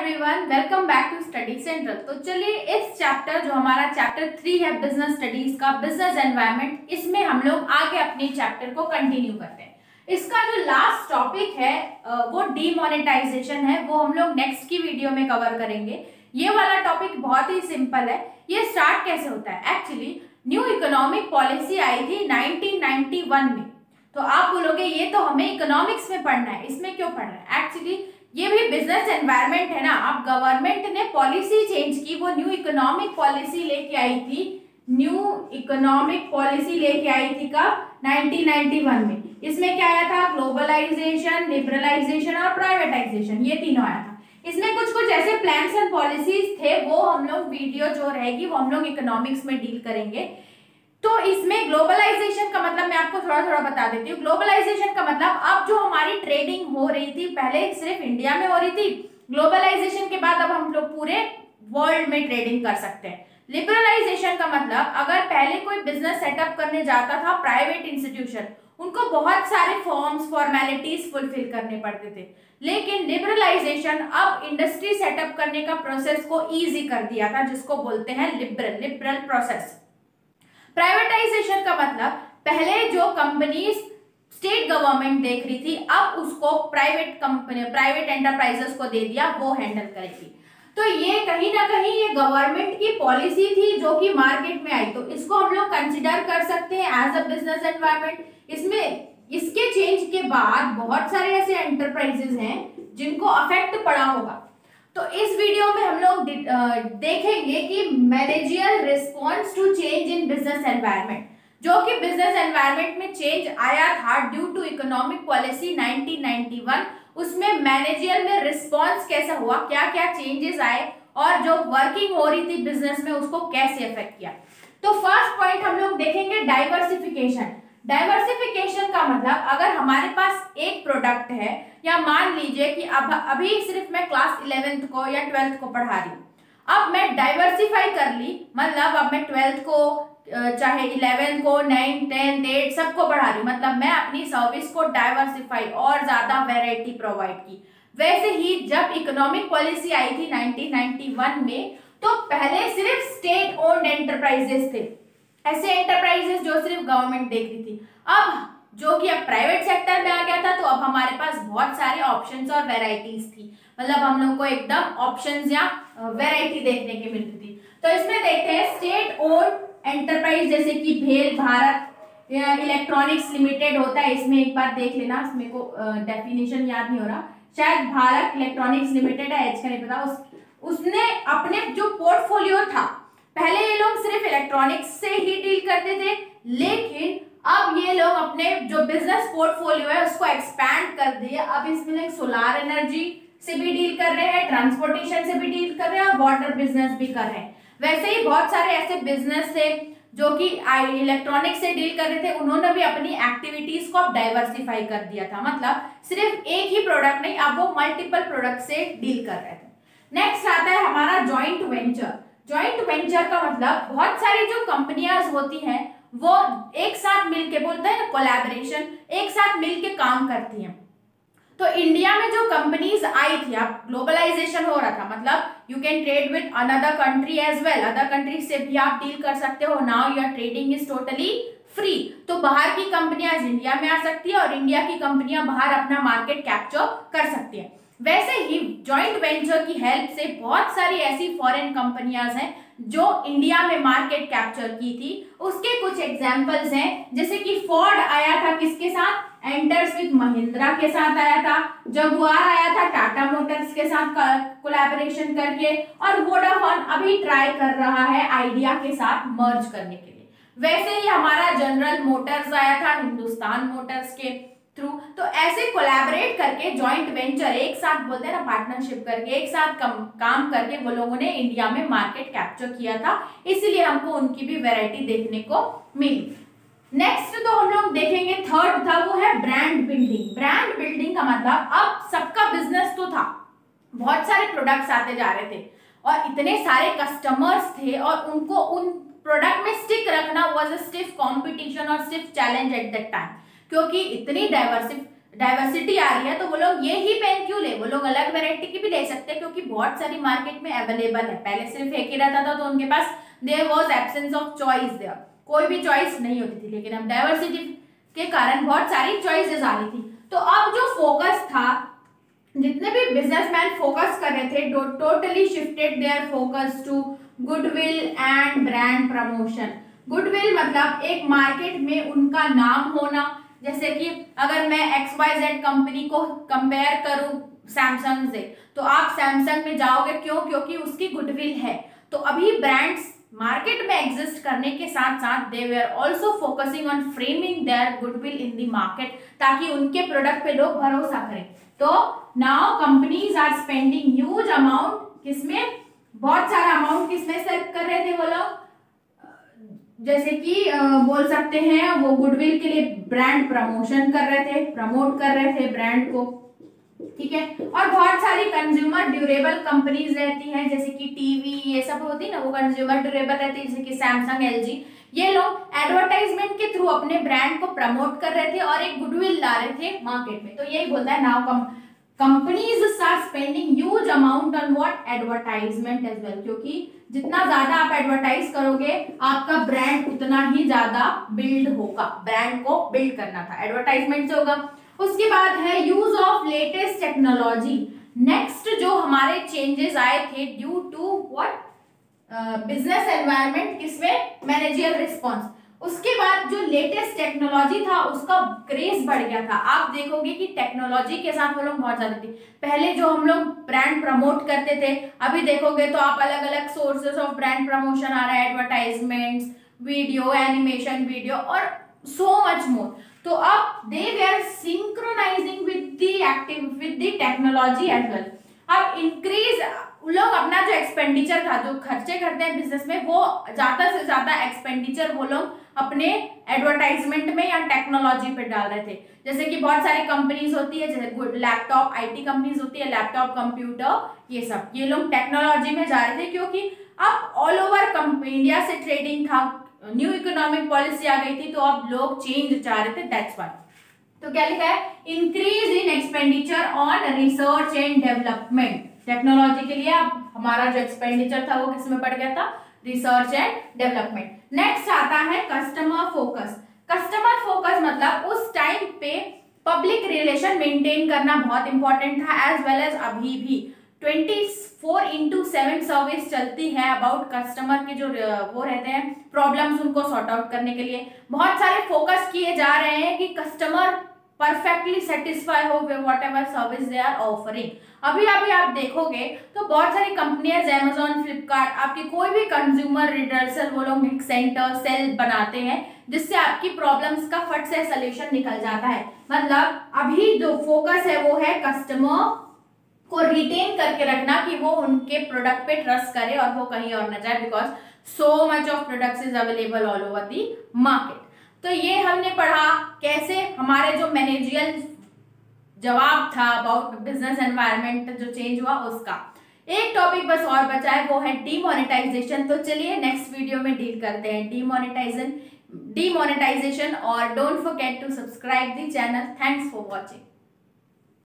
Everyone, welcome back to study central. तो चलिए इस चैप्टर जो हमारा चैप्टर 3 है बिजनेस स्टडीज का बिजनेस एनवायरनमेंट, इसमें हम लोग आगे अपने चैप्टर को कंटिन्यू करते हैं। इसका जो लास्ट टॉपिक है वो डीमोनेटाइजेशन है, वो हम लोग नेक्स्ट की वीडियो में कवर करेंगे। ये वाला टॉपिक बहुत ही सिंपल है। ये स्टार्ट कैसे होता है? एक्चुअली न्यू इकोनॉमिक पॉलिसी आई थी 1991 में। तो आप बोलोगे ये तो हमें इकोनॉमिक्स में पढ़ना है, इसमें क्यों पढ़ रहे हैं? एक्चुअली ये भी बिजनेस एनवायरनमेंट है ना। अब गवर्नमेंट ने पॉलिसी चेंज की, वो न्यू इकोनॉमिक पॉलिसी लेके आई थी। न्यू इकोनॉमिक पॉलिसी लेके आई थी कब? 1991 में। इसमें क्या आया था? ग्लोबलाइजेशन, लिबरलाइजेशन और प्राइवेटाइजेशन, ये तीनों आया था। इसमें कुछ कुछ ऐसे प्लान्स एंड पॉलिसीज थे, वो हम लोग वीडियो जो रहेगी वो हम लोग इकोनॉमिक्स में डील करेंगे। तो इसमें ग्लोबलाइजेशन का मतलब मैं आपको थोड़ा थोड़ा बता देती हूँ। ग्लोबलाइजेशन का मतलब अब जो हमारी ट्रेडिंग हो रही थी, पहले सिर्फ इंडिया में हो रही थी, ग्लोबलाइजेशन के बाद अब हम लोग पूरे वर्ल्ड में ट्रेडिंग कर सकते हैं। लिबरलाइजेशन का मतलब अगर पहले कोई बिजनेस सेटअप करने जाता था प्राइवेट इंस्टीट्यूशन, उनको बहुत सारे फॉर्म्स फॉर्मेलिटीज फुलफिल करने पड़ते थे, लेकिन लिबरलाइजेशन अब इंडस्ट्री सेटअप करने का प्रोसेस को इजी कर दिया था, जिसको बोलते हैं लिबरल प्रोसेस। प्राइवेटाइजेशन का मतलब पहले जो कंपनीज स्टेट गवर्नमेंट देख रही थी, अब उसको प्राइवेट कंपनी, प्राइवेट एंटरप्राइजेस को दे दिया, वो हैंडल करेगी। तो ये कहीं ना कहीं ये गवर्नमेंट की पॉलिसी थी जो कि मार्केट में आई, तो इसको हम लोग कंसिडर कर सकते हैं एज अ बिजनेस एनवायरनमेंट। इसमें इसके चेंज के बाद बहुत सारे ऐसे एंटरप्राइजेस हैं जिनको अफेक्ट पड़ा होगा। तो इस वीडियो में हम लोग देखेंगे कि managerial response to change in business environment, जो कि बिजनेस एनवायरनमेंट में चेंज आया था ड्यू टू इकोनॉमिक पॉलिसी 1991। उसमें मैनेजरियल में रिस्पॉन्स कैसा हुआ, क्या क्या चेंजेस आए और जो वर्किंग हो रही थी बिजनेस में उसको कैसे अफेक्ट किया। तो फर्स्ट पॉइंट हम लोग देखेंगे डाइवर्सिफिकेशन। डाइवर्सिफिकेशन का मतलब अगर हमारे पास एक प्रोडक्ट है, या मान लीजिए कि अब अभी सिर्फ मैं क्लास 11th को या 12th को पढ़ा रही हूँ, अब मैं डाइवर्सिफाई कर ली, मतलब अब मैं 12th को चाहे 11th को 9th 10th 8th सबको पढ़ा रही हूँ, मतलब मैं अपनी सर्विस को डाइवर्सिफाई और ज्यादा वैरायटी प्रोवाइड की। वैसे ही जब इकोनॉमिक पॉलिसी आई थी 1991 में, तो पहले सिर्फ स्टेट ओन्ड एंटरप्राइजेस थे, ऐसे एंटरप्राइजेस जो सिर्फ गवर्नमेंट देख रही थी। अब जो कि अब प्राइवेट सेक्टर में आ गया था, तो अब हमारे पास बहुत सारे ऑप्शंस और वैरायटीज थी, मतलब हम लोग को एकदम ऑप्शंस या वैरायटी देखने की मिलती थी। तो इसमें देखते हैं स्टेट ओन्ड एंटरप्राइज, जैसे कि भेल भारत इलेक्ट्रॉनिक्स लिमिटेड होता है, इसमें एक बार देख लेना, इसमें को डेफिनेशन याद नहीं हो रहा, शायद भारत इलेक्ट्रॉनिक्स लिमिटेड है, एच का नहीं पता। उसने अपने जो पोर्टफोलियो था, पहले ये लोग सिर्फ इलेक्ट्रॉनिक्स से ही डील करते थे, लेकिन अब ये लोग अपने जो बिजनेस पोर्टफोलियो है उसको एक्सपैंड कर दिए। अब इसमें सोलार एनर्जी से भी डील कर रहे हैं, ट्रांसपोर्टेशन से भी डील कर रहे हैं और वाटर बिजनेस भी कर रहे हैं। वैसे ही बहुत सारे ऐसे बिजनेस थे जो कि इलेक्ट्रॉनिक्स से डील कर रहे थे, उन्होंने भी अपनी एक्टिविटीज को अब डाइवर्सिफाई कर दिया था, मतलब सिर्फ एक ही प्रोडक्ट नहीं, अब वो मल्टीपल प्रोडक्ट से डील कर रहे थे। नेक्स्ट आता है हमारा ज्वाइंट वेंचर। ज्वाइंट वेंचर का मतलब बहुत सारी जो कंपनियां होती हैं वो एक साथ मिलके, बोलते हैं कोलैबोरेशन, एक साथ मिलके काम करती हैं। तो इंडिया में जो कंपनीज आई थी, अब ग्लोबलाइजेशन हो रहा था, मतलब you can trade with another country as well, other country से भी आप डील कर सकते हो। Now your trading is totally free. तो बाहर की कंपनियां इंडिया में आ सकती है और इंडिया की कंपनियां बाहर अपना मार्केट कैप्चर कर सकती है। वैसे ही जॉइंट वेंचर की हेल्प से बहुत सारी ऐसी फॉरेन कंपनियां हैं जो इंडिया में मार्केट कैप्चर की थी। उसके कुछ एग्जांपल्स हैं, जैसे कि फोर्ड आया था किसके साथ? एंटर्स विद महिंद्रा के साथ आया था। जगुआर आया था टाटा मोटर्स के साथ कोलैबोरेशन करके, और वोडाफोन अभी ट्राई कर रहा है आइडिया के साथ मर्ज करने के लिए। वैसे ही हमारा जनरल मोटर्स आया था हिंदुस्तान मोटर्स के थ्रू। तो ऐसे कोलैबोरेट करके जॉइंट वेंचर, एक साथ बोलते हैं ना, पार्टनरशिप करके एक साथ काम करके वो लोगों ने इंडिया में मार्केट कैप्चर किया था, इसलिए हमको उनकी भी वैरायटी देखने को मिली। नेक्स्ट तो हम लोग देखेंगे थर्ड था, वो है ब्रांड बिल्डिंग। ब्रांड बिल्डिंग का मतलब अब सबका बिजनेस तो था, बहुत सारे प्रोडक्ट्स आते जा रहे थे और इतने सारे कस्टमर्स थे, और उनको उन प्रोडक्ट में स्टिक रखना वाज अ स्टिफ कॉम्पिटिशन और stiff challenge at that time, क्योंकि इतनी डाइवर्सिटी आ रही है तो वो लोग ये ही पेन क्यों ले, वो लोग अलग वैरायटी की भी ले सकते हैं क्योंकि बहुत सारी मार्केट में अवेलेबल है। पहले सिर्फ एक ही रहता था तो उनके पास there was absence of choice, there कोई भी चॉइस नहीं होती थी, लेकिन अब डाइवर्सिटी के कारण बहुत सारी चॉइसेस आ रही थी। तो अब जो फोकस था, जितने भी बिजनेसमैन फोकस कर रहे थे, totally shifted their focus to goodwill and brand promotion. Goodwill मतलब एक मार्केट में उनका नाम होना, जैसे कि अगर मैं XYZ कंपनी को कंपेयर करूं सैमसंग से, तो आप सैमसंग में जाओगे, क्यों? क्योंकि उसकी गुडविल है। तो अभी ब्रांड्स मार्केट में एग्जिस्ट करने के साथ साथ they were also focusing on framing their goodwill in the market, ताकि उनके प्रोडक्ट पे लोग भरोसा करें। तो now companies are spending huge amount, किसमें? बहुत सारा अमाउंट किसमें सेव कर रहे थे वो लोग, जैसे कि बोल सकते हैं वो गुडविल के लिए ब्रांड प्रमोशन कर रहे थे, प्रमोट कर रहे थे ब्रांड को, ठीक है। और बहुत सारी कंज्यूमर ड्यूरेबल कंपनीज रहती हैं, जैसे कि टीवी ये सब होती है ना, वो कंज्यूमर ड्यूरेबल रहती है, जैसे कि सैमसंग, LG। ये लोग एडवर्टाइजमेंट के थ्रू अपने ब्रांड को प्रमोट कर रहे थे और एक गुडविल ला रहे थे मार्केट में। तो यही बोलता है now companies start spending huge amount on what? Advertisement as well, क्योंकि जितना ज्यादा आप एडवर्टाइज करोगे आपका ब्रांड उतना ही ज्यादा बिल्ड होगा। ब्रांड को बिल्ड करना था, एडवर्टाइजमेंट से होगा। उसके बाद है use of latest technology. Next जो हमारे चेंजेस आए थे due to what? Business environment, किसमें? Managerial response. उसके बाद जो लेटेस्ट टेक्नोलॉजी था उसका क्रेज बढ़ गया था। आप देखोगे कि टेक्नोलॉजी के साथ वो लोग बहुत ज्यादा थे। पहले जो हम लोग ब्रांड प्रमोट करते थे, अभी देखोगे तो आप अलग अलग सोर्सेस ऑफ ब्रांड प्रमोशन आ रहा है, एडवर्टाइजमेंट्स, वीडियो, एनिमेशन वीडियो और सो मच मोर। तो अब they were synchronising with the technology as well. अब इंक्रीज लोग अपना जो एक्सपेंडिचर था, जो खर्चे करते हैं बिजनेस में, वो ज्यादा से ज्यादा एक्सपेंडिचर वो लोग अपने एडवर्टाइजमेंट में या टेक्नोलॉजी पे डाल रहे थे। जैसे कि बहुत सारी कंपनीज होती है, जैसे लैपटॉप, IT कंपनीज होती है, लैपटॉप, कंप्यूटर, ये सब, ये लोग टेक्नोलॉजी में जा रहे थे क्योंकि अब ऑल ओवर इंडिया से ट्रेडिंग था, न्यू इकोनॉमिक पॉलिसी आ गई थी, तो अब लोग चेंज चाह रहे थे, दैट्स व्हाई। तो क्या लिखा है? Increase in expenditure on research and development. Technology के लिए अब हमारा जो एक्सपेंडिचर था वो किसमें पड़ गया था? Research and development. नेक्स्ट आता है कस्टमर फोकस। कस्टमर फोकस मतलब उस टाइम पे पब्लिक रिलेशन मेंटेन करना बहुत इंपॉर्टेंट था, एज वेल एज अभी भी 24/7 सर्विस चलती है अबाउट कस्टमर के जो वो रहते हैं प्रॉब्लम्स, उनको सॉर्ट आउट करने के लिए बहुत सारे फोकस किए जा रहे हैं कि कस्टमर परफेक्टली सेटिस्फाई हो whatever service they are offering. अभी आप देखोगे तो बहुत सारी कंपनियां, Amazon, फ्लिपकार्ट, आपकी कोई भी कंज्यूमर रिडर्सल, वो लोग एक सेंटर, सेल बनाते हैं जिससे आपकी प्रॉब्लम्स का फट से सोल्यूशन निकल जाता है। मतलब अभी जो फोकस है वो है कस्टमर को रिटेन करके रखना, कि वो उनके प्रोडक्ट पे ट्रस्ट करे और वो कहीं और न जाए, because so much of products is available all over the market. तो ये हमने पढ़ा कैसे हमारे जो मैनेजरियल जवाब था अबाउट बिजनेस एनवायरनमेंट जो चेंज हुआ उसका। एक टॉपिक बस और बचा है, वो है डीमोनेटाइजेशन। तो चलिए नेक्स्ट वीडियो में डील करते हैं डीमोनेटाइजेशन। और don't forget to subscribe the channel. Thanks for watching.